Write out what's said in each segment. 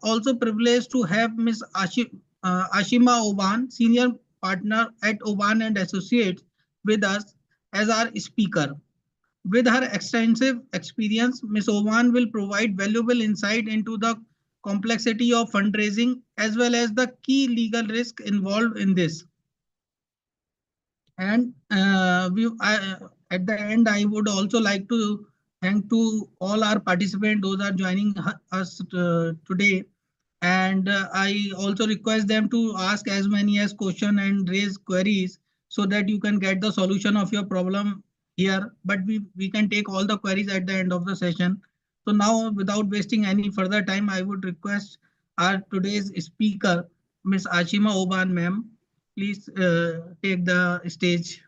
also privileged to have Ms. Ashima Oban, Senior Partner at Oban and Associates, with us as our speaker. With her extensive experience, Ms. Oban will provide valuable insight into the complexity of fundraising as well as the key legal risk involved in this. And at the end, I would also like to thank to all our participants, those are joining us today. And I also request them to ask as many as question and raise queries so that you can get the solution of your problem here. But we can take all the queries at the end of the session. So now, without wasting any further time, I would request our today's speaker, Ms. Ashima Oban, ma'am. Please take the stage.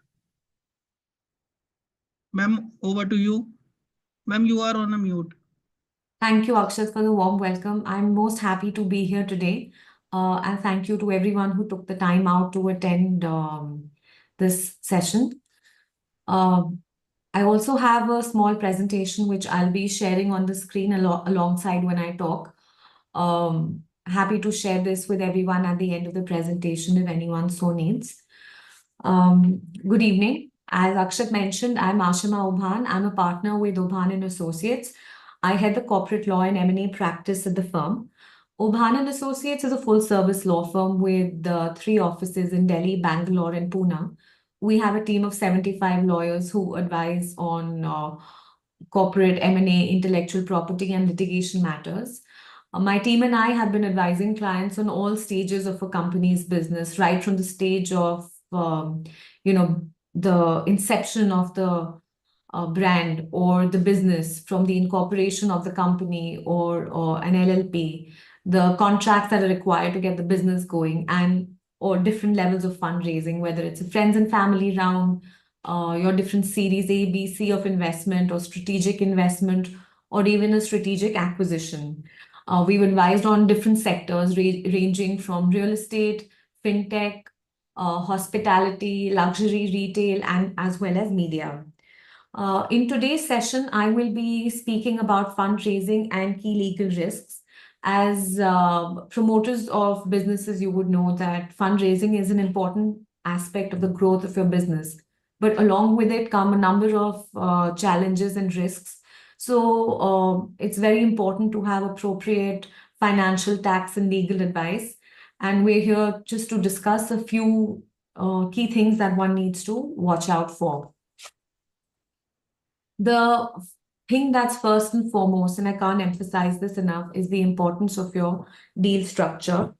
Ma'am, over to you. Ma'am, you are on a mute. Thank you, Akshat, for the warm welcome. I'm most happy to be here today. And thank you to everyone who took the time out to attend this session. I also have a small presentation which I'll be sharing on the screen alongside when I talk. Happy to share this with everyone at the end of the presentation if anyone so needs. Good evening. As Akshat mentioned, I'm Ashima Oban. I'm a partner with Oban and Associates. I head the corporate law and M&A practice at the firm. Oban and Associates is a full-service law firm with 3 offices in Delhi, Bangalore, and Pune. We have a team of 75 lawyers who advise on corporate M&A, intellectual property, and litigation matters. My team and I have been advising clients on all stages of a company's business, right from the stage of, the inception of the brand or the business, from the incorporation of the company or an LLP, the contracts that are required to get the business going, and or different levels of fundraising, whether it's a friends and family round, your different series A, B, C of investment or strategic investment, or even a strategic acquisition. We've advised on different sectors ranging from real estate, fintech, hospitality, luxury retail, and as well as media. In today's session, I will be speaking about fundraising and key legal risks. As promoters of businesses, you would know that fundraising is an important aspect of the growth of your business. But along with it come a number of challenges and risks. So it's very important to have appropriate financial, tax, and legal advice. And we're here just to discuss a few key things that one needs to watch out for. The thing that's first and foremost, and I can't emphasize this enough, is the importance of your deal structure.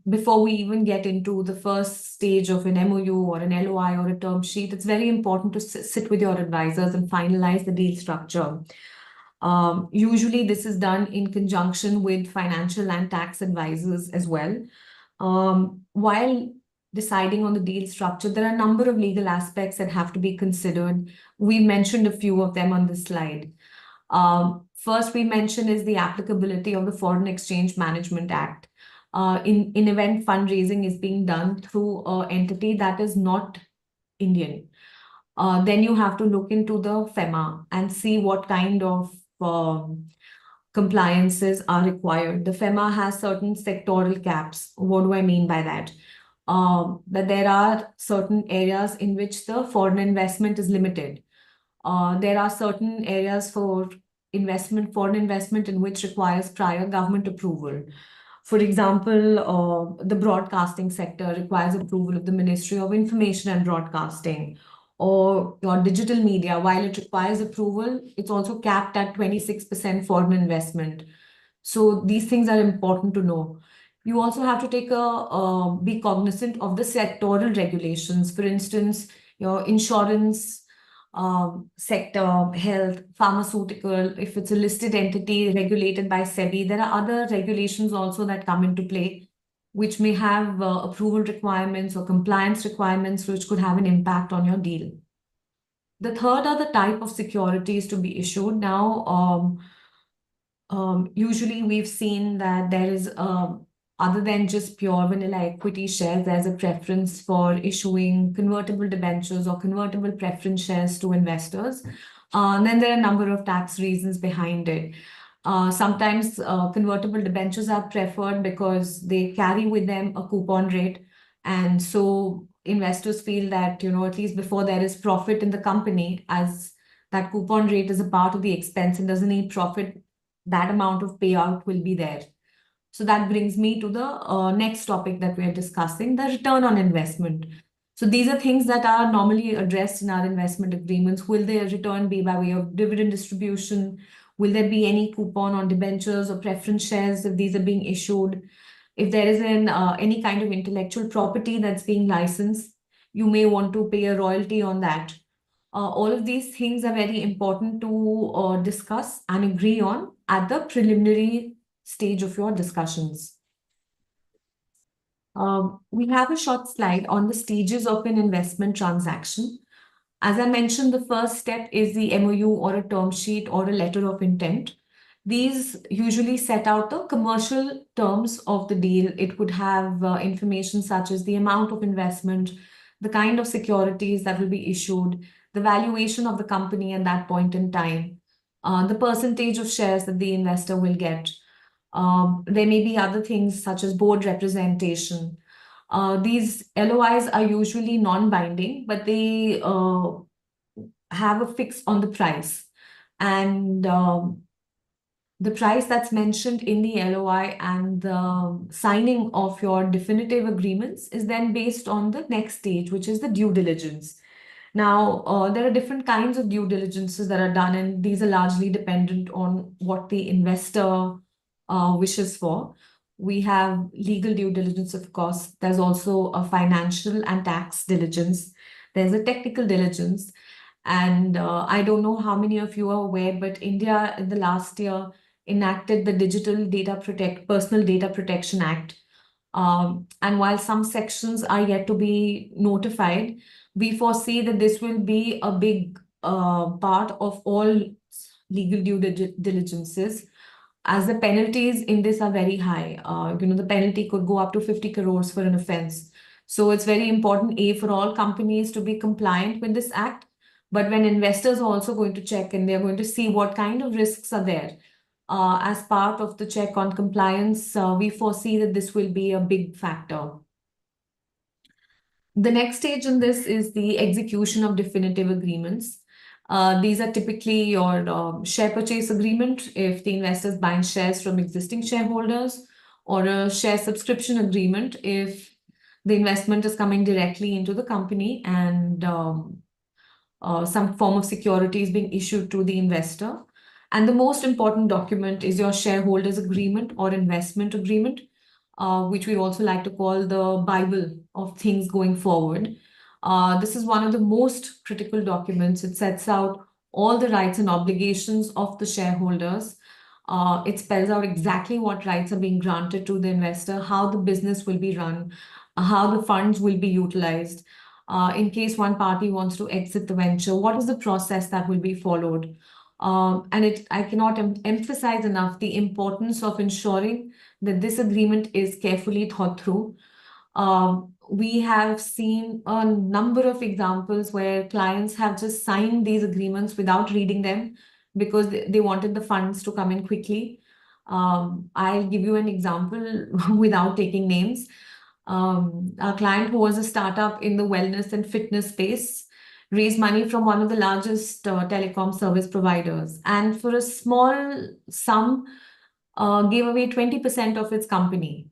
Before we even get into the first stage of an MOU or an LOI or a term sheet, it's very important to sit with your advisors and finalize the deal structure. Usually this is done in conjunction with financial and tax advisors as well. While deciding on the deal structure, there are a number of legal aspects that have to be considered. We mentioned a few of them on this slide. First, we mentioned is the applicability of the Foreign Exchange Management Act. In event fundraising is being done through an entity that is not Indian, then you have to look into the FEMA and see what kind of compliances are required. The FEMA has certain sectoral caps. What do I mean by that? That there are certain areas in which the foreign investment is limited. There are certain areas for foreign investment in which requires prior government approval. For example, the broadcasting sector requires approval of the Ministry of Information and Broadcasting, or your digital media. While it requires approval, it's also capped at 26% foreign investment. So these things are important to know. You also have to be cognizant of the sectoral regulations. For instance, your insurance sector, health, pharmaceutical, if it's a listed entity regulated by SEBI, there are other regulations also that come into play, which may have approval requirements or compliance requirements, which could have an impact on your deal. The third are the type of securities to be issued. Now, usually we've seen that there is other than just pure vanilla equity shares, there's a preference for issuing convertible debentures or convertible preference shares to investors. And then there are a number of tax reasons behind it. Sometimes convertible debentures are preferred because they carry with them a coupon rate. And so investors feel that, at least before there is profit in the company, as that coupon rate is a part of the expense and doesn't need profit, that amount of payout will be there. So that brings me to the next topic that we are discussing, the return on investment. So these are things that are normally addressed in our investment agreements. Will the return be by way of dividend distribution? Will there be any coupon on debentures or preference shares if these are being issued? If there is any kind of intellectual property that's being licensed, you may want to pay a royalty on that. All of these things are very important to discuss and agree on at the preliminary stage of your discussions. We have a short slide on the stages of an investment transaction. As I mentioned, the first step is the MOU or a term sheet or a letter of intent. These usually set out the commercial terms of the deal. It would have information such as the amount of investment, the kind of securities that will be issued, the valuation of the company at that point in time, the percentage of shares that the investor will get. There may be other things such as board representation. These LOIs are usually non-binding, but they have a fix on the price. And the price that's mentioned in the LOI and the signing of your definitive agreements is then based on the next stage, which is the due diligence. Now, there are different kinds of due diligences that are done, and these are largely dependent on what the investor wishes for. We have legal due diligence, of course. There's also a financial and tax diligence. There's a technical diligence. And I don't know how many of you are aware, but India in the last year enacted the Personal Data Protection Act. And while some sections are yet to be notified, we foresee that this will be a big part of all legal due diligences, as the penalties in this are very high. The penalty could go up to 50 crores for an offense. So it's very important, for all companies to be compliant with this act. But when investors are also going to check and they're going to see what kind of risks are there, as part of the check on compliance, we foresee that this will be a big factor. The next stage in this is the execution of definitive agreements. These are typically your share purchase agreement if the investor is buying shares from existing shareholders, or a share subscription agreement if the investment is coming directly into the company and some form of security is being issued to the investor. And the most important document is your shareholders agreement or investment agreement, which we also like to call the Bible of things going forward. This is one of the most critical documents. It sets out all the rights and obligations of the shareholders. It spells out exactly what rights are being granted to the investor, how the business will be run, how the funds will be utilized. In case one party wants to exit the venture, what is the process that will be followed? I cannot emphasize enough the importance of ensuring that this agreement is carefully thought through. We have seen a number of examples where clients have just signed these agreements without reading them because they wanted the funds to come in quickly. I'll give you an example without taking names. A client who was a startup in the wellness and fitness space raised money from one of the largest telecom service providers, and for a small sum, gave away 20% of its company.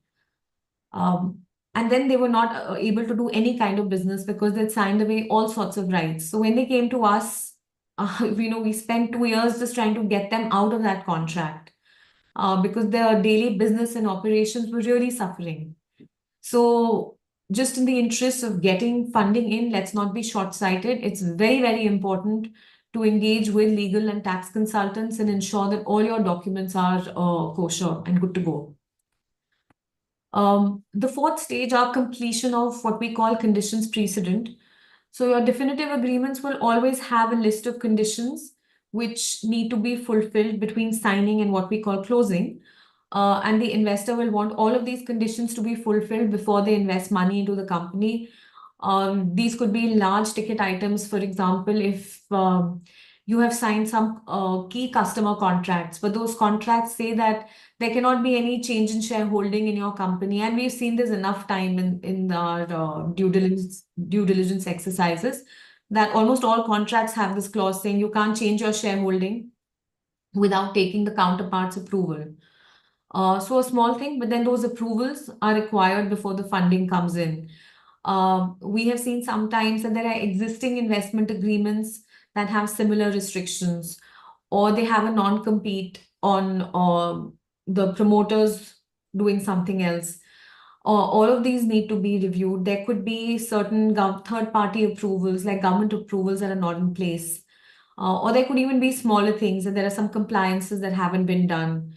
And then they were not able to do any kind of business because they'd signed away all sorts of rights. So when they came to us, we spent 2 years just trying to get them out of that contract because their daily business and operations were really suffering. So just in the interest of getting funding in, let's not be short-sighted. It's very, very important to engage with legal and tax consultants and ensure that all your documents are kosher and good to go. The fourth stage are completion of what we call conditions precedent. So your definitive agreements will always have a list of conditions which need to be fulfilled between signing and what we call closing. And the investor will want all of these conditions to be fulfilled before they invest money into the company. These could be large ticket items. For example, if You have signed some key customer contracts, but those contracts say that there cannot be any change in shareholding in your company. And we've seen this enough time in our due diligence exercises that almost all contracts have this clause saying you can't change your shareholding without taking the counterparts approval. So a small thing, but then those approvals are required before the funding comes in. We have seen sometimes that there are existing investment agreements that have similar restrictions, or they have a non-compete on the promoters doing something else. All of these need to be reviewed. There could be certain third-party approvals, like government approvals, that are not in place. Or there could even be smaller things, that there are some compliances that haven't been done,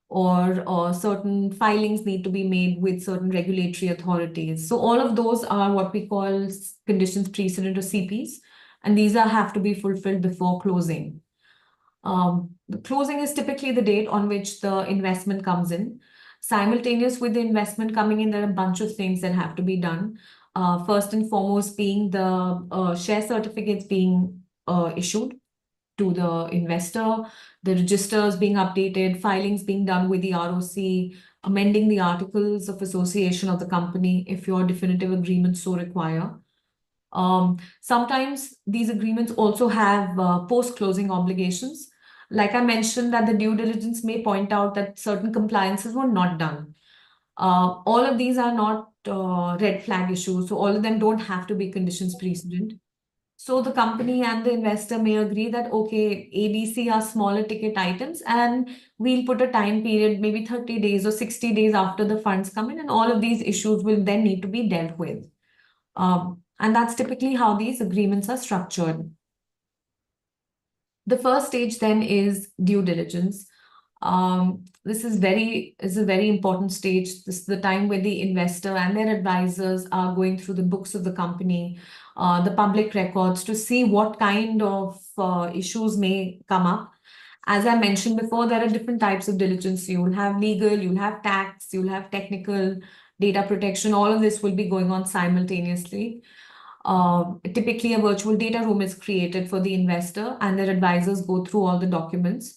or certain filings need to be made with certain regulatory authorities. So all of those are what we call conditions precedent, or CPs, and these have to be fulfilled before closing. The closing is typically the date on which the investment comes in. Simultaneous with the investment coming in, there are a bunch of things that have to be done. First and foremost being the share certificates being issued to the investor, the registers being updated, filings being done with the ROC, amending the articles of association of the company if your definitive agreements so require. Sometimes these agreements also have post-closing obligations. Like I mentioned, that the due diligence may point out that certain compliances were not done. All of these are not red flag issues, so all of them don't have to be conditions precedent. So the company and the investor may agree that, okay, ABC are smaller ticket items, and we'll put a time period, maybe 30 days or 60 days after the funds come in, and all of these issues will then need to be dealt with. And that's typically how these agreements are structured. The first stage then is due diligence. This is a very important stage. This is the time where the investor and their advisors are going through the books of the company, the public records, to see what kind of issues may come up. As I mentioned before, there are different types of diligence. You'll have legal, you'll have tax, you'll have technical, data protection. All of this will be going on simultaneously. Typically, a virtual data room is created for the investor, and their advisors go through all the documents.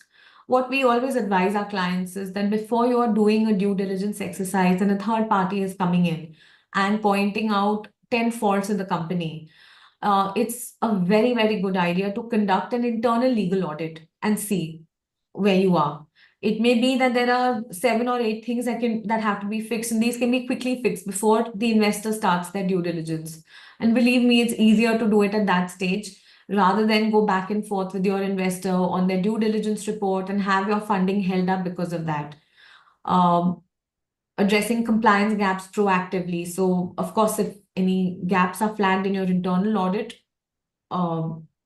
What we always advise our clients is that before you are doing a due diligence exercise and a third party is coming in and pointing out 10 faults in the company, it's a very, very good idea to conduct an internal legal audit and see where you are. It may be that there are 7 or 8 things that have to be fixed, and these can be quickly fixed before the investor starts their due diligence. And believe me, it's easier to do it at that stage rather than go back and forth with your investor on their due diligence report and have your funding held up because of that. Addressing compliance gaps proactively. So, of course, if any gaps are flagged in your internal audit,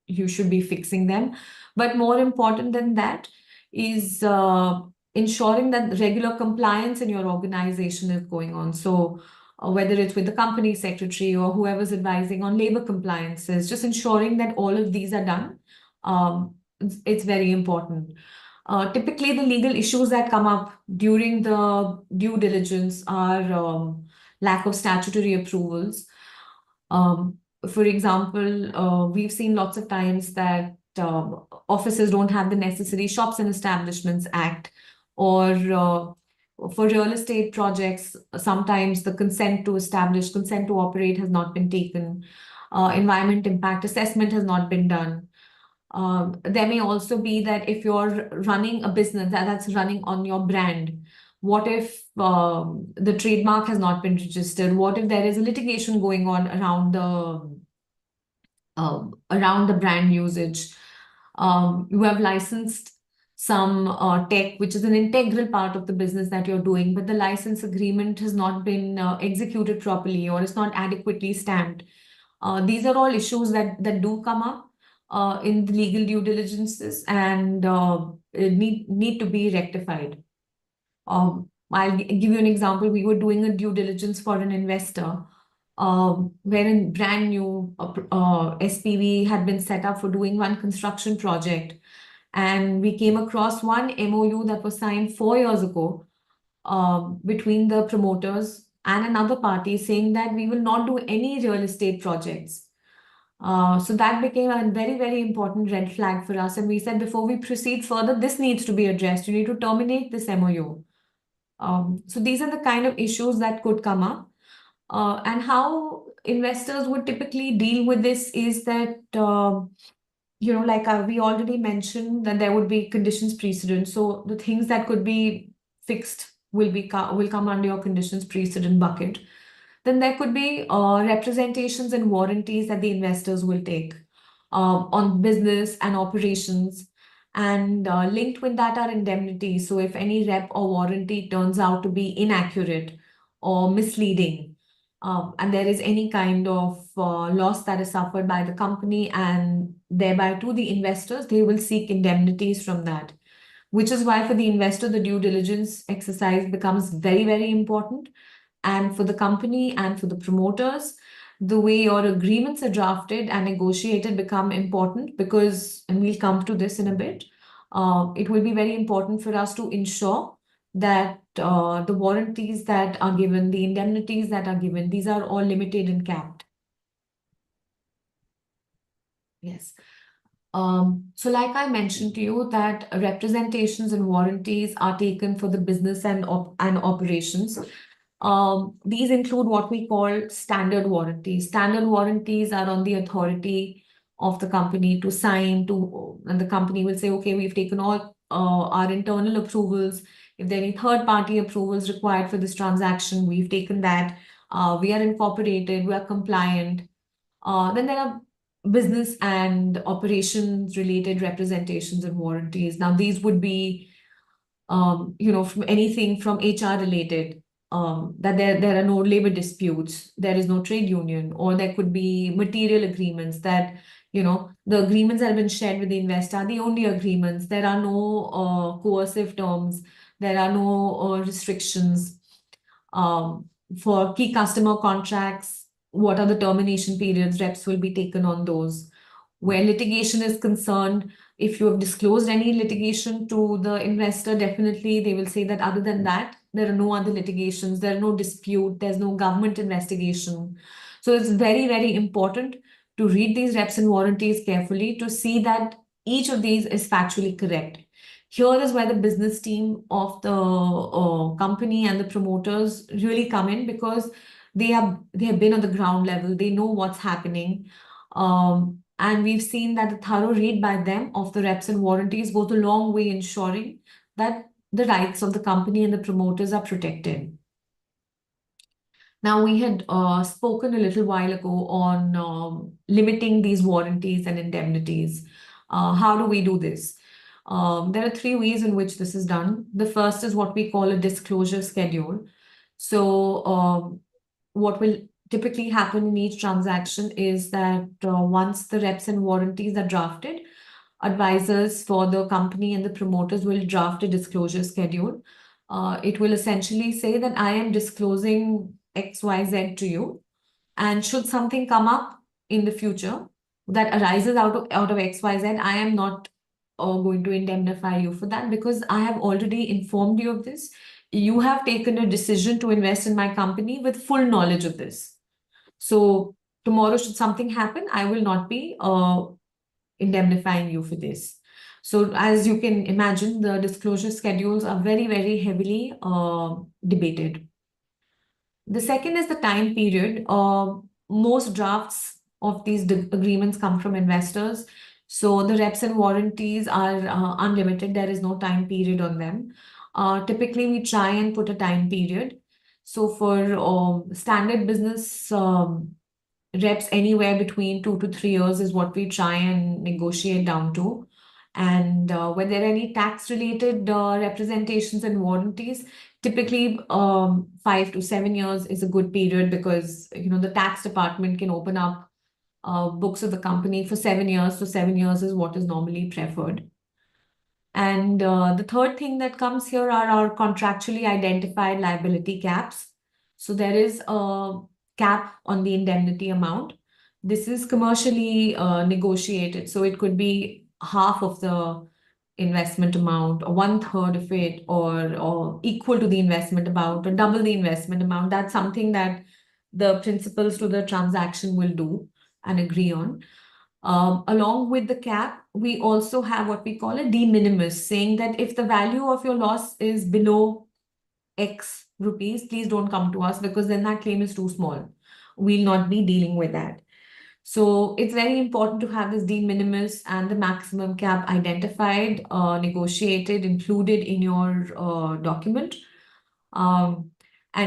you should be fixing them. But more important than that is ensuring that regular compliance in your organization is going on. So, whether it's with the company secretary or whoever's advising on labor compliances, just ensuring that all of these are done. It's very important. Typically, the legal issues that come up during the due diligence are lack of statutory approvals. For example, we've seen lots of times that offices don't have the necessary Shops and Establishments Act, or for real estate projects, sometimes the consent to establish, consent to operate has not been taken. Environment impact assessment has not been done. There may also be that if you're running a business that's running on your brand, what if the trademark has not been registered? What if there is a litigation going on around the brand usage? You have licensed some tech, which is an integral part of the business that you're doing, but the license agreement has not been executed properly, or it's not adequately stamped. These are all issues that do come up in the legal due diligences, and need to be rectified. I'll give you an example. We were doing a due diligence for an investor, wherein brand new SPV had been set up for doing one construction project. And we came across one MOU that was signed 4 years ago between the promoters and another party, saying that we will not do any real estate projects. So that became a very, very important red flag for us. And we said, before we proceed further, this needs to be addressed. You need to terminate this MOU. So these are the kind of issues that could come up. And how investors would typically deal with this is that, like we already mentioned, that there would be conditions precedent. So the things that could be fixed will come under your conditions precedent bucket. Then there could be representations and warranties that the investors will take on business and operations. And linked with that are indemnities. So if any rep or warranty turns out to be inaccurate or misleading, and there is any kind of loss that is suffered by the company and thereby to the investors, they will seek indemnities from that. Which is why for the investor, the due diligence exercise becomes very, very important. And for the company and for the promoters, the way your agreements are drafted and negotiated become important because, and we'll come to this in a bit, it will be very important for us to ensure that the warranties that are given, the indemnities that are given, these are all limited and capped. Yes. So like I mentioned to you that representations and warranties are taken for the business and operations. These include what we call standard warranties. Standard warranties are on the authority of the company to sign to, and the company will say, okay, we've taken all our internal approvals. If there are any third-party approvals required for this transaction, we've taken that. We are incorporated, we are compliant. Then there are business and operations related representations and warranties. Now, these would be, from anything from HR related, that there are no labor disputes, there is no trade union, or there could be material agreements that, the agreements that have been shared with the investor are the only agreements. There are no coercive terms, there are no restrictions. For key customer contracts, what are the termination periods? Reps will be taken on those. Where litigation is concerned, if you have disclosed any litigation to the investor, definitely they will say that other than that, there are no other litigations, there are no dispute, there's no government investigation. So it's very, very important to read these reps and warranties carefully to see that each of these is factually correct. Here is where the business team of the company and the promoters really come in, because they have been on the ground level, they know what's happening. And we've seen that the thorough read by them of the reps and warranties goes a long way ensuring that the rights of the company and the promoters are protected. Now, we had spoken a little while ago on limiting these warranties and indemnities. How do we do this? There are three ways in which this is done. The first is what we call a disclosure schedule. So what will typically happen in each transaction is that once the reps and warranties are drafted, advisors for the company and the promoters will draft a disclosure schedule. It will essentially say that I am disclosing XYZ to you, and should something come up in the future that arises out of XYZ, I am not going to indemnify you for that, because I have already informed you of this. You have taken a decision to invest in my company with full knowledge of this. So tomorrow, should something happen, I will not be indemnifying you for this. So as you can imagine, the disclosure schedules are very, very heavily debated. The second is the time period. Most drafts of these agreements come from investors. So the reps and warranties are unlimited. There is no time period on them. Typically, we try and put a time period. So for standard business reps, anywhere between 2 to 3 years is what we try and negotiate down to. And when there are any tax-related representations and warranties, typically 5 to 7 years is a good period, because the tax department can open up books of the company for 7 years. So 7 years is what is normally preferred. And the third thing that comes here are our contractually identified liability caps. So there is a cap on the indemnity amount. This is commercially negotiated. So it could be half of the investment amount, or 1/3 of it, or equal to the investment amount, or double the investment amount. That's something that the principals to the transaction will do. and agree on. Along with the cap, we also have what we call a de minimis, saying that if the value of your loss is below X rupees, please don't come to us, because then that claim is too small. We'll not be dealing with that. So it's very important to have this de minimis and the maximum cap identified, negotiated, included in your document. And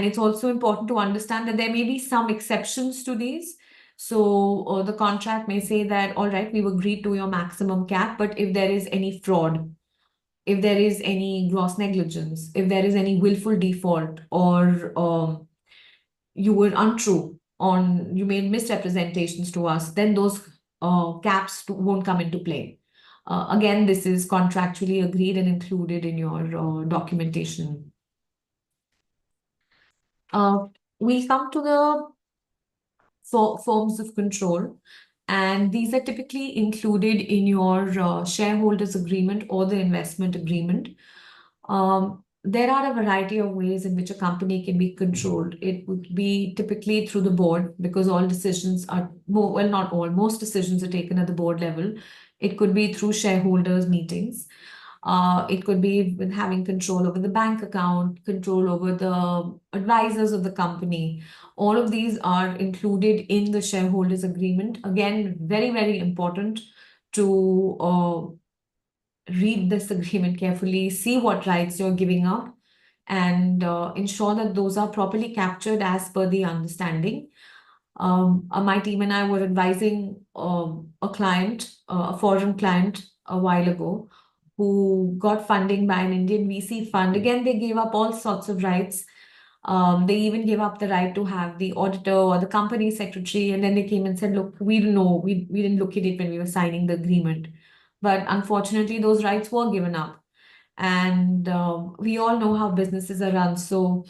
it's also important to understand that there may be some exceptions to these. So the contract may say that, all right, we've agreed to your maximum cap, but if there is any fraud, if there is any gross negligence, if there is any willful default, or you were untrue on, you made misrepresentations to us, then those caps won't come into play. Again, this is contractually agreed and included in your documentation. We'll come to the forms of control, and these are typically included in your shareholders agreement or the investment agreement. There are a variety of ways in which a company can be controlled. It would be typically through the board, because all decisions are, well, not all, most decisions are taken at the board level. It could be through shareholders meetings. It could be with having control over the bank account, control over the advisors of the company. All of these are included in the shareholders agreement. Again, very, very important to read this agreement carefully, see what rights you're giving up, and ensure that those are properly captured as per the understanding. My team and I were advising a client, a foreign client, a while ago, who got funding by an Indian VC fund. Again, they gave up all sorts of rights. They even gave up the right to have the auditor or the company secretary. And then they came and said, look, we don't know, we didn't look at it when we were signing the agreement. But unfortunately, those rights were given up. And we all know how businesses are run. So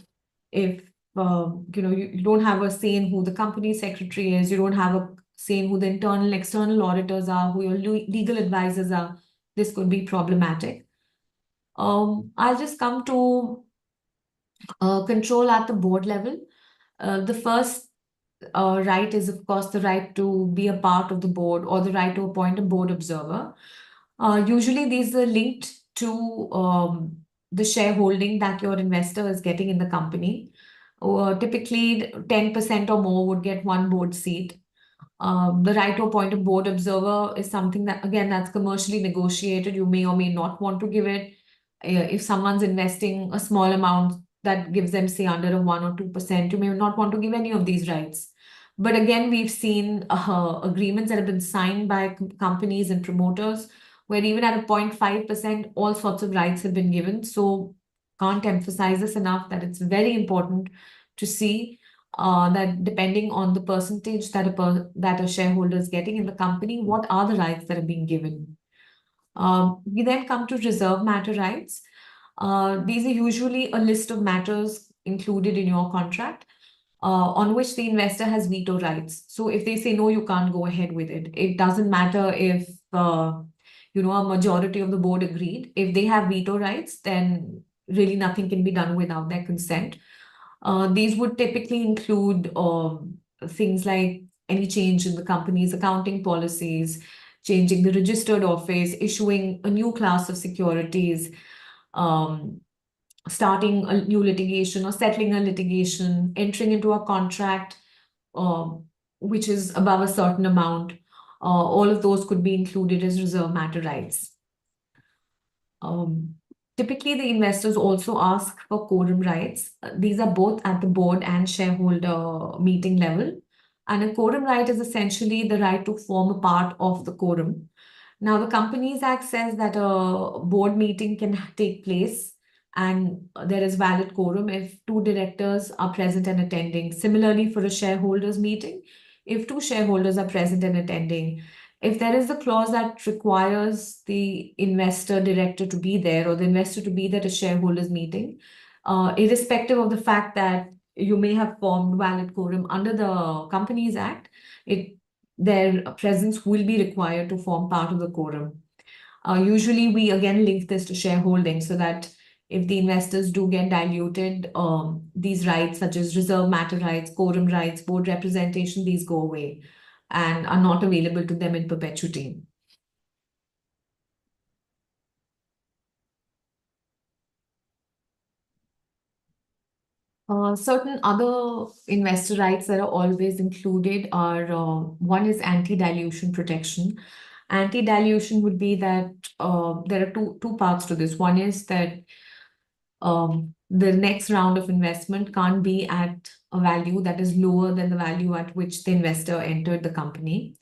if you don't have a say in who the company secretary is, you don't have a say in who the internal, external auditors are, who your legal advisors are, this could be problematic. I'll just come to control at the board level. The first right is, of course, the right to be a part of the board, or the right to appoint a board observer. Usually, these are linked to the shareholding that your investor is getting in the company. Typically, 10% or more would get one board seat. The right to appoint a board observer is something that, again, that's commercially negotiated. You may or may not want to give it. If someone's investing a small amount that gives them, say, under a 1 or 2%, you may not want to give any of these rights. But again, we've seen agreements that have been signed by companies and promoters, where even at a 0.5%, all sorts of rights have been given. So can't emphasize this enough, that it's very important to see that depending on the percentage that a shareholder is getting in the company, what are the rights that are being given. We then come to reserve matter rights. These are usually a list of matters included in your contract on which the investor has veto rights. So if they say, no, you can't go ahead with it, it doesn't matter if a majority of the board agreed. If they have veto rights, then really nothing can be done without their consent. These would typically include things like any change in the company's accounting policies, changing the registered office, issuing a new class of securities, starting a new litigation or settling a litigation, entering into a contract which is above a certain amount. All of those could be included as reserve matter rights. Typically, the investors also ask for quorum rights. These are both at the board and shareholder meeting level. And a quorum right is essentially the right to form a part of the quorum. Now, the Companies Act says that a board meeting can take place and there is valid quorum if 2 directors are present and attending. Similarly, for a shareholders meeting, if 2 shareholders are present and attending, if there is a clause that requires the investor director to be there, or the investor to be there at a shareholders meeting, irrespective of the fact that you may have formed valid quorum under the Companies Act, their presence will be required to form part of the quorum. Usually, we again link this to shareholding, so that if the investors do get diluted, these rights such as reserve matter rights, quorum rights, board representation, these go away. and are not available to them in perpetuity. Certain other investor rights that are always included are one is anti-dilution protection. Anti-dilution would be that there are two parts to this. One is that the next round of investment can't be at a value that is lower than the value at which the investor entered the company.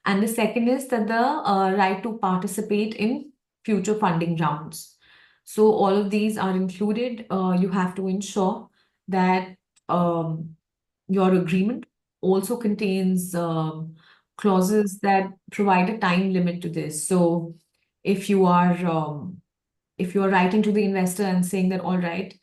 And the second is that the right to participate in future funding rounds. So all of these are included. You have to ensure that your agreement also contains clauses that provide a time limit to this. So if you are writing to the investor and saying that, all right,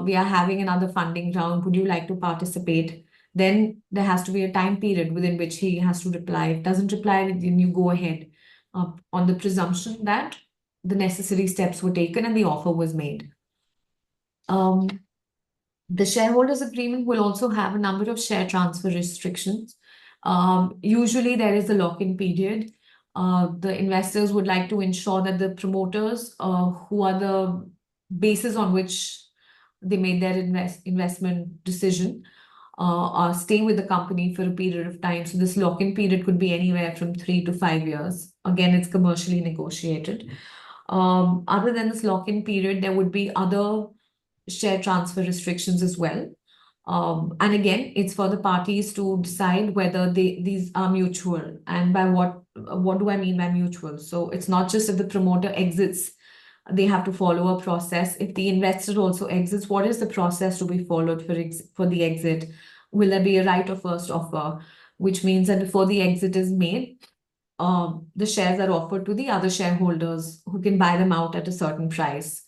we are having another funding round, would you like to participate? Then there has to be a time period within which he has to reply. If doesn't reply, then you go ahead on the presumption that the necessary steps were taken and the offer was made. The shareholders agreement will also have a number of share transfer restrictions. Usually there is a lock-in period. The investors would like to ensure that the promoters, who are the basis on which they made their investment decision, stay with the company for a period of time. So this lock-in period could be anywhere from 3 to 5 years. Again, it's commercially negotiated. Other than this lock-in period, there would be other share transfer restrictions as well. And again, it's for the parties to decide whether these are mutual. And by what do I mean by mutual? So it's not just if the promoter exits, they have to follow a process. If the investor also exits, what is the process to be followed for the exit? Will there be a right of first offer, which means that before the exit is made, the shares are offered to the other shareholders who can buy them out at a certain price.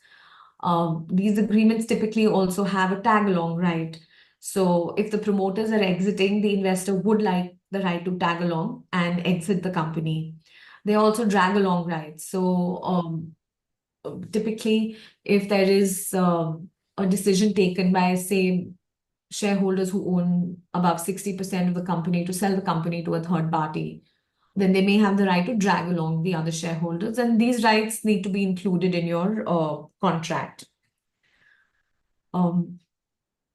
These agreements typically also have a tag-along right. So if the promoters are exiting, the investor would like the right to tag along and exit the company. They also drag along rights. So typically, if there is a decision taken by, say, shareholders who own above 60% of the company to sell the company to a third party, then they may have the right to drag along the other shareholders. And these rights need to be included in your contract.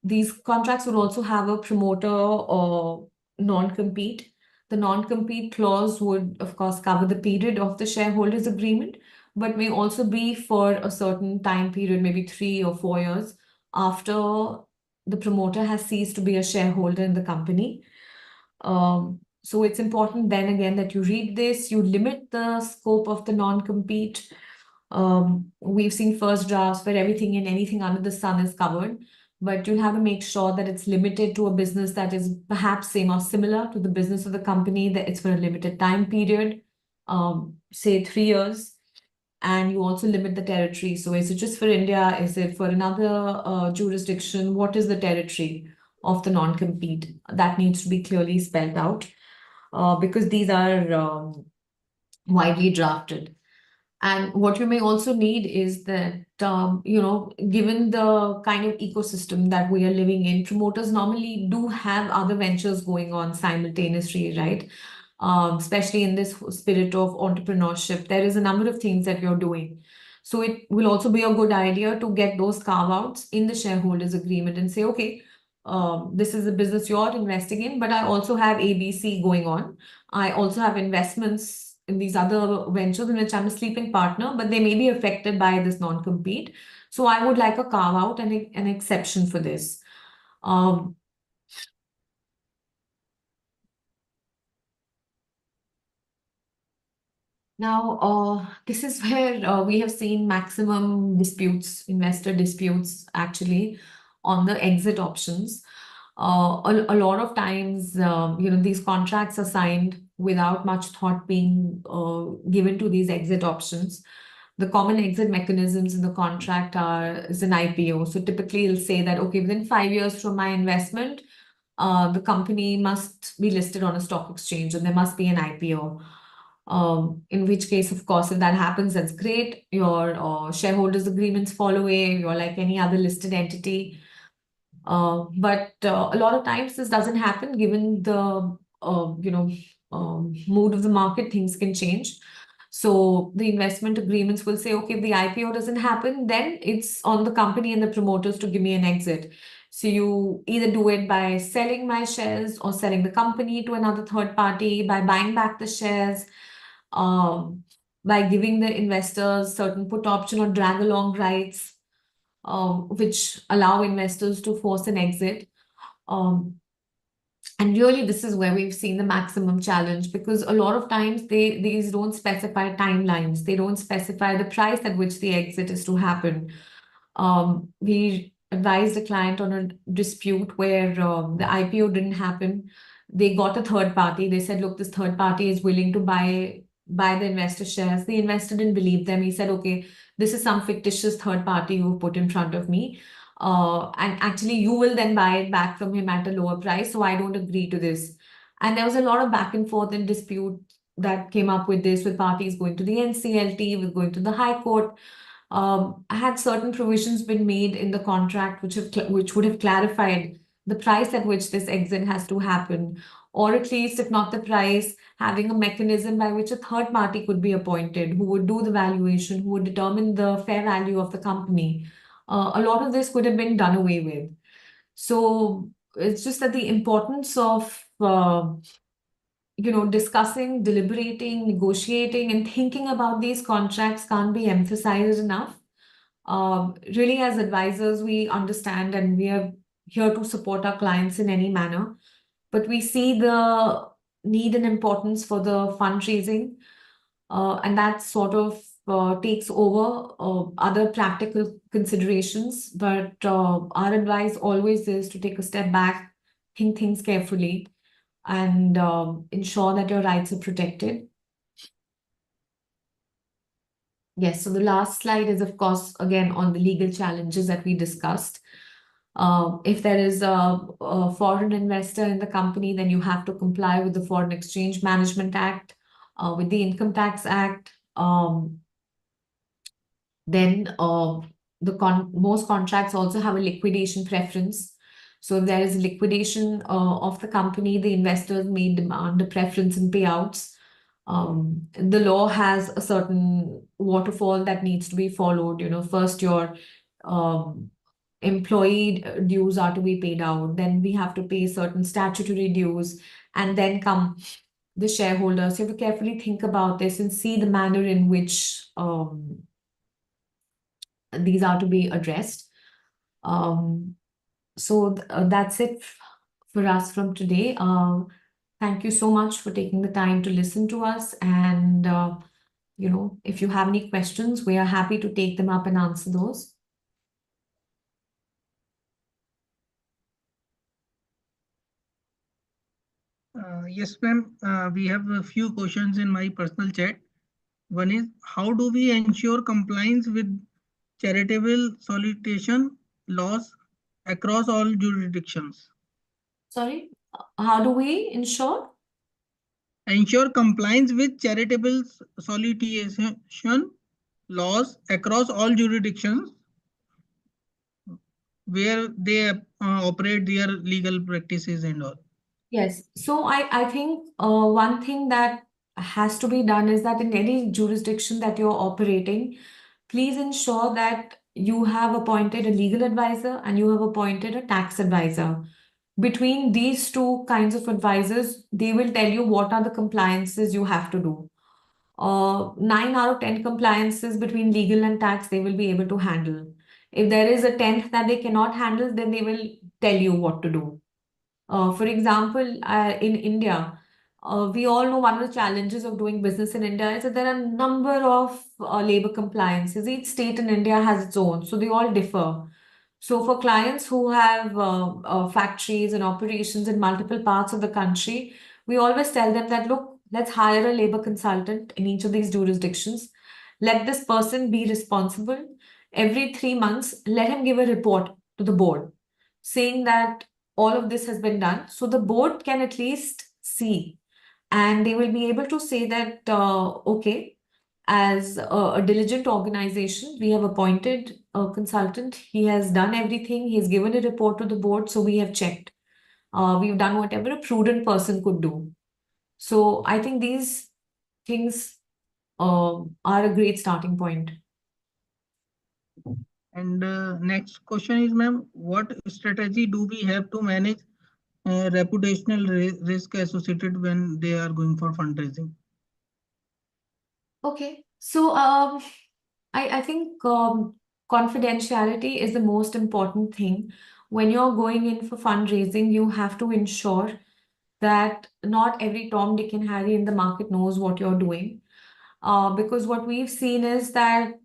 These contracts would also have a promoter or non-compete. The non-compete clause would, of course, cover the period of the shareholders' agreement, but may also be for a certain time period, maybe 3 or 4 years after the promoter has ceased to be a shareholder in the company. So it's important then again that you read this, you limit the scope of the non-compete. We've seen first drafts where everything and anything under the sun is covered, but you'll have to make sure that it's limited to a business that is perhaps same or similar to the business of the company, that it's for a limited time period, say 3 years. And you also limit the territory. So is it just for India? Is it for another jurisdiction? What is the territory of the non-compete? That needs to be clearly spelled out because these are widely drafted. And what you may also need is that, given the kind of ecosystem that we are living in, promoters normally do have other ventures going on simultaneously, right? Especially in this spirit of entrepreneurship, there is a number of things that you're doing. So it will also be a good idea to get those carve-outs in the shareholders agreement and say, okay, this is a business you're investing in, but I also have ABC going on. I also have investments in these other ventures in which I'm a sleeping partner, but they may be affected by this non-compete. So I would like a carve-out and an exception for this. Now, this is where we have seen maximum disputes, investor disputes, actually, on the exit options. A lot of times, these contracts are signed without much thought being given to these exit options. The common exit mechanisms in the contract is an IPO. So typically, it'll say that, okay, within 5 years from my investment, the company must be listed on a stock exchange and there must be an IPO. In which case, of course, if that happens, that's great. Your shareholders agreements fall away. You're like any other listed entity. But a lot of times this doesn't happen given the mood of the market, things can change. So the investment agreements will say, okay, if the IPO doesn't happen, then it's on the company and the promoters to give me an exit. So you either do it by selling my shares or selling the company to another third party, by buying back the shares, um, by giving the investors certain put option or drag along rights, which allow investors to force an exit. Um, and really, this is where we've seen the maximum challenge, because a lot of times these don't specify timelines. They don't specify the price at which the exit is to happen. We advised a client on a dispute where the IPO didn't happen. They got a third party. They said, look, this third party is willing to buy the investor shares. The investor didn't believe them. He said, okay, this is some fictitious third party you've put in front of me. And actually, you will then buy it back from him at a lower price. So I don't agree to this. And there was a lot of back and forth and dispute that came up with this, with parties going to the NCLT, with going to the High Court. Had certain provisions been made in the contract which would have clarified the price at which this exit has to happen, or at least, if not the price, having a mechanism by which a third party could be appointed who would do the valuation, who would determine the fair value of the company. A lot of this could have been done away with. So it's just that the importance of discussing, deliberating, negotiating, and thinking about these contracts can't be emphasized enough. Really, as advisors, we understand and we are here to support our clients in any manner, but we see the need and importance for the fundraising, and that sort of takes over other practical considerations. But our advice always is to take a step back, think things carefully, and ensure that your rights are protected. Yes, so the last slide is, of course, again, on the legal challenges that we discussed. If there is a foreign investor in the company, then you have to comply with the Foreign Exchange Management Act, with the Income Tax Act. Then most contracts also have a liquidation preference. So if there is liquidation of the company, the investors may demand a preference in payouts. The law has a certain waterfall that needs to be followed. First your employee dues are to be paid out. Then we have to pay certain statutory dues, and then come the shareholders. You have to carefully think about this and see the manner in which these are to be addressed. So that's it for us from today. Thank you so much for taking the time to listen to us. And, if you have any questions, we are happy to take them up and answer those. Yes, ma'am. We have a few questions in my personal chat. One is, how do we ensure compliance with charitable solicitation laws across all jurisdictions? Sorry, how do we ensure? Ensure compliance with charitable solicitation laws across all jurisdictions where they operate their legal practices and all. Yes. So I think one thing that has to be done is that in any jurisdiction that you're operating, please ensure that you have appointed a legal advisor and you have appointed a tax advisor. Between these two kinds of advisors, they will tell you what are the compliances you have to do. 9 out of 10 compliances between legal and tax, they will be able to handle. If there is a 10th that they cannot handle, then they will tell you what to do. For example, in India, we all know one of the challenges of doing business in India is that there are a number of labor compliances. Each state in India has its own, so they all differ. So for clients who have factories and operations in multiple parts of the country, we always tell them that, look, let's hire a labor consultant in each of these jurisdictions. Let this person be responsible. Every 3 months, let him give a report to the board saying that all of this has been done. So the board can at least see, and they will be able to say that, okay, as a diligent organization, we have appointed a consultant. He has done everything. He's given a report to the board, so we have checked. We've done whatever a prudent person could do. So I think these things are a great starting point. And next question is, ma'am, what strategy do we have to manage reputational risk associated when they are going for fundraising? Okay, so I think confidentiality is the most important thing. When you're going in for fundraising, you have to ensure that not every Tom, Dick, and Harry in the market knows what you're doing. Because what we've seen is that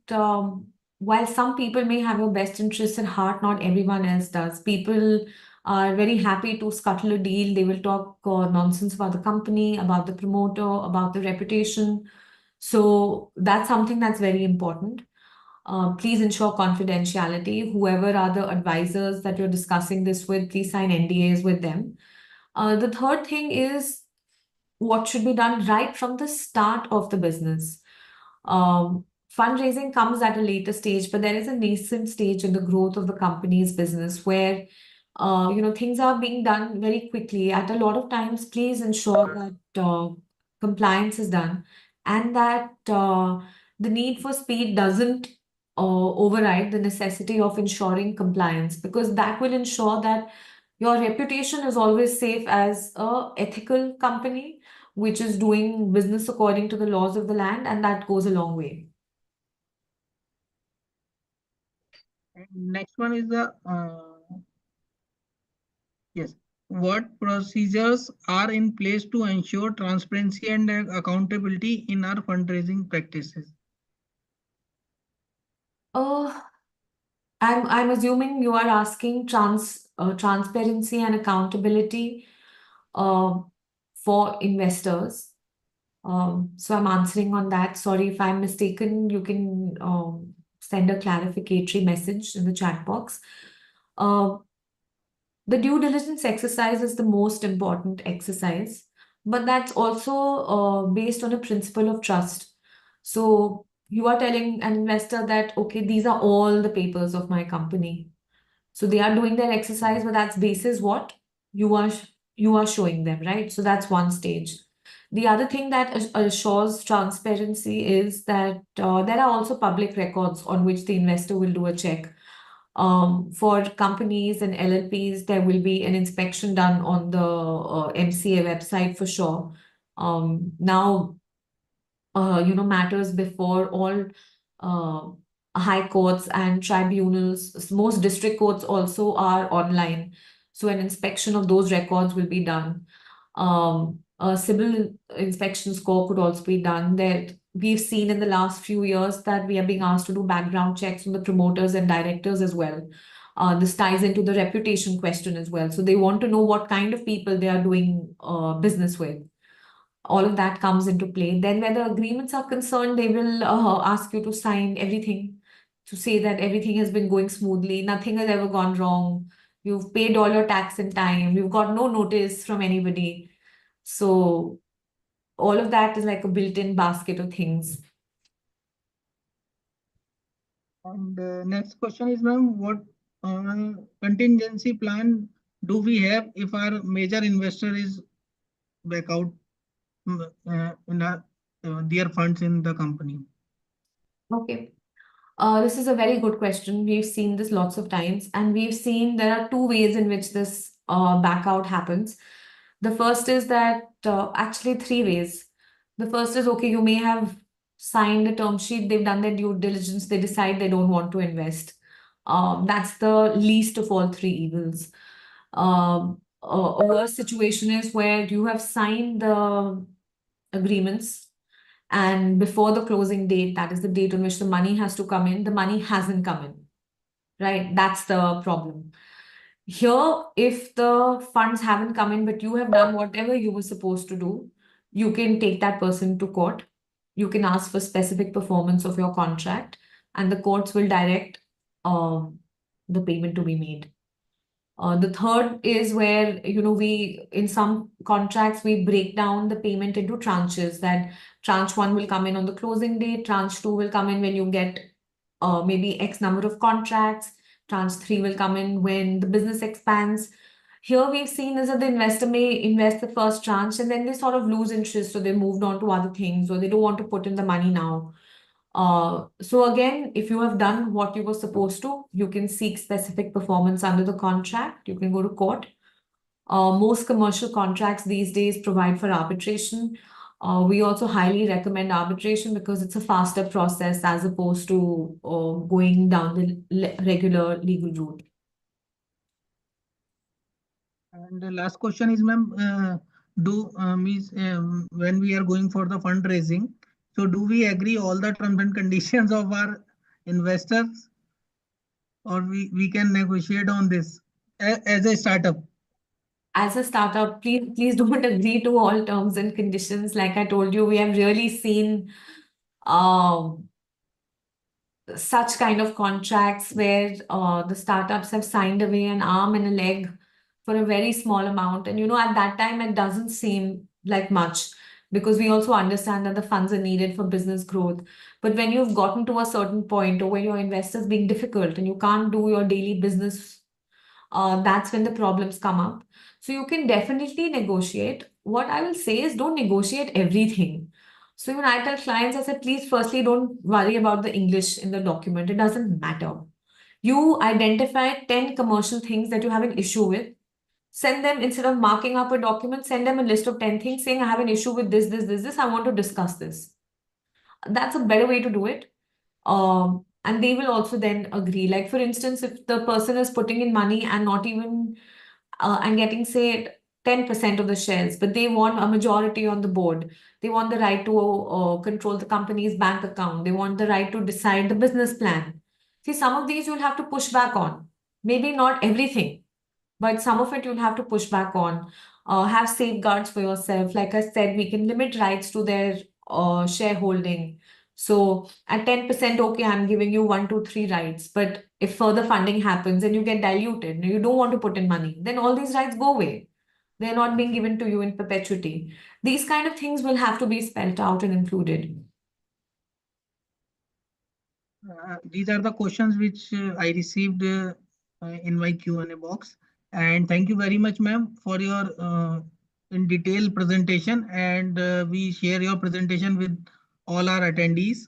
while some people may have your best interests at heart, not everyone else does. People are very happy to scuttle a deal. They will talk nonsense about the company, about the promoter, about the reputation. So that's something that's very important. Please ensure confidentiality. Whoever are the advisors that you're discussing this with, please sign NDAs with them. The third thing is what should be done right from the start of the business. Um, Fundraising comes at a later stage, but there is a nascent stage in the growth of the company's business where things are being done very quickly. At a lot of times, please ensure that compliance is done and that the need for speed doesn't override the necessity of ensuring compliance, because that will ensure that your reputation is always safe as a ethical company which is doing business according to the laws of the land, and that goes a long way. And next one is the yes. What procedures are in place to ensure transparency and accountability in our fundraising practices? Uh, I'm assuming you are asking transparency and accountability uh, for investors. So I'm answering on that. Sorry if I'm mistaken. You can send a clarificatory message in the chat box. Uh, the due diligence exercise is the most important exercise, but that's also based on a principle of trust. So you are telling an investor that, okay, these are all the papers of my company. So they are doing their exercise, but that's basis what you are you are showing them, right? So that's one stage. The other thing that assures transparency is that there are also public records on which the investor will do a check. For companies and LLPs, there will be an inspection done on the MCA website for sure. Now, matters before all uh, high courts and tribunals, most district courts also are online. So an inspection of those records will be done. A civil inspection score could also be done. That we've seen in the last few years that we are being asked to do background checks on the promoters and directors as well. This ties into the reputation question as well. So they want to know what kind of people they are doing business with. All of that comes into play. Then, where the agreements are concerned, they will ask you to sign everything to say that everything has been going smoothly, nothing has ever gone wrong. You've paid all your tax in time, you've got no notice from anybody. So, all of that is like a built in basket of things. And next question is, ma'am, what contingency plan do we have if our major investor is back out in their funds in the company? Okay. This is a very good question. We've seen this lots of times, and we've seen there are two ways in which this back out happens. The first is that actually three ways. The first is, okay, you may have signed a term sheet, they've done their due diligence, they decide they don't want to invest. That's the least of all three evils. A worse situation is where you have signed the agreements, and before the closing date, that is the date on which the money has to come in, the money hasn't come in, right? That's the problem. Here, if the funds haven't come in, but you have done whatever you were supposed to do, you can take that person to court. You can ask for specific performance of your contract, and the courts will direct the payment to be made. The third is where, we, in some contracts, we break down the payment into tranches, that tranche one will come in on the closing date, tranche two will come in when you get maybe X number of contracts, tranche three will come in when the business expands. Here we've seen is that the investor may invest the first tranche and then they sort of lose interest, so they moved on to other things, or they don't want to put in the money now. So again, if you have done what you were supposed to, you can seek specific performance under the contract. You can go to court. Most commercial contracts these days provide for arbitration. We also highly recommend arbitration because it's a faster process as opposed to going down the regular legal route. And the last question is, ma'am, when we are going for the fundraising, so do we agree all the terms and conditions of our investors, or we can negotiate on this as a startup? As a startup, please don't agree to all terms and conditions. Like I told you, we have really seen such kind of contracts where the startups have signed away an arm and a leg for a very small amount. And at that time, it doesn't seem like much because we also understand that the funds are needed for business growth. But when you've gotten to a certain point, or when your investors being difficult and you can't do your daily business, that's when the problems come up. So you can definitely negotiate. What I will say is don't negotiate everything. So when I tell clients, I said, please, firstly, don't worry about the English in the document. It doesn't matter. You identify 10 commercial things that you have an issue with. Send them, instead of marking up a document, send them a list of 10 things saying, I have an issue with this, this, this, this. I want to discuss this. That's a better way to do it. And they will also then agree. Like, for instance, if the person is putting in money and not even and getting, say, 10% of the shares, but they want a majority on the board. They want the right to control the company's bank account. They want the right to decide the business plan. See, some of these you'll have to push back on. Maybe not everything, but some of it you'll have to push back on. Have safeguards for yourself. Like I said, we can limit rights to their shareholding. So at 10%, okay, I'm giving you 1, 2, 3 rights. But if further funding happens and you get diluted and you don't want to put in money, then all these rights go away. They're not being given to you in perpetuity. These kind of things will have to be spelled out and included. These are the questions which I received in my Q&A box. And thank you very much, ma'am, for your in detail presentation. And we share your presentation with all our attendees.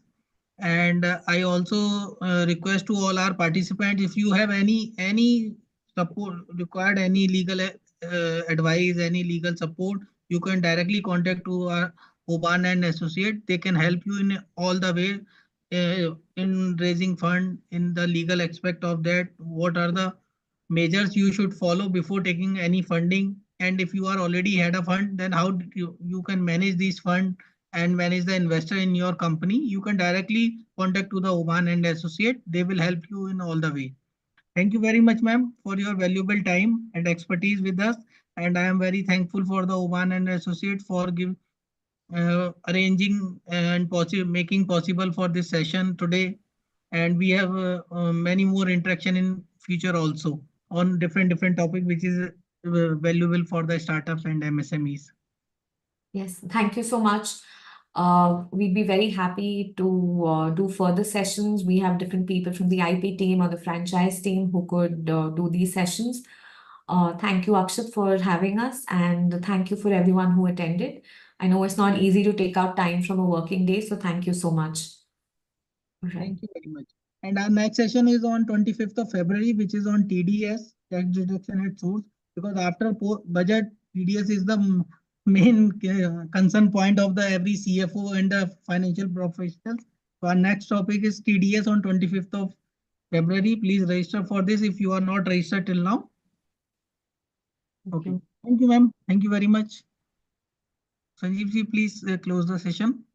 And I also request to all our participants, if you have any support required, any legal advice, any legal support, you can directly contact to our Oban and Associate. They can help you in all the way in raising fund, in the legal aspect of that. What are the measures you should follow before taking any funding? And if you are already had a fund, then how you can manage this fund and manage the investor in your company? You can directly contact to the Oman and Associate. They will help you in all the way. Thank you very much, ma'am, for your valuable time and expertise with us. And I am very thankful for the Oman and Associate for arranging and making possible for this session today. And we have many more interaction in future also on different topic, which is valuable for the startups and MSMEs. Yes, thank you so much. We'd be very happy to do further sessions. We have different people from the IP team or the franchise team who could do these sessions. Thank you, Akshat, for having us, and thank you for everyone who attended. I know it's not easy to take out time from a working day, so thank you so much. All right. Thank you very much. And our next session is on 25th of February, which is on TDS, tax deduction at source, because after budget, TDS is the main concern point of the every CFO and the financial professionals. So our next topic is TDS on 25th of February. Please register for this if you are not registered till now. Okay. Thank you, ma'am. Thank you very much. Sanjeev ji, please close the session.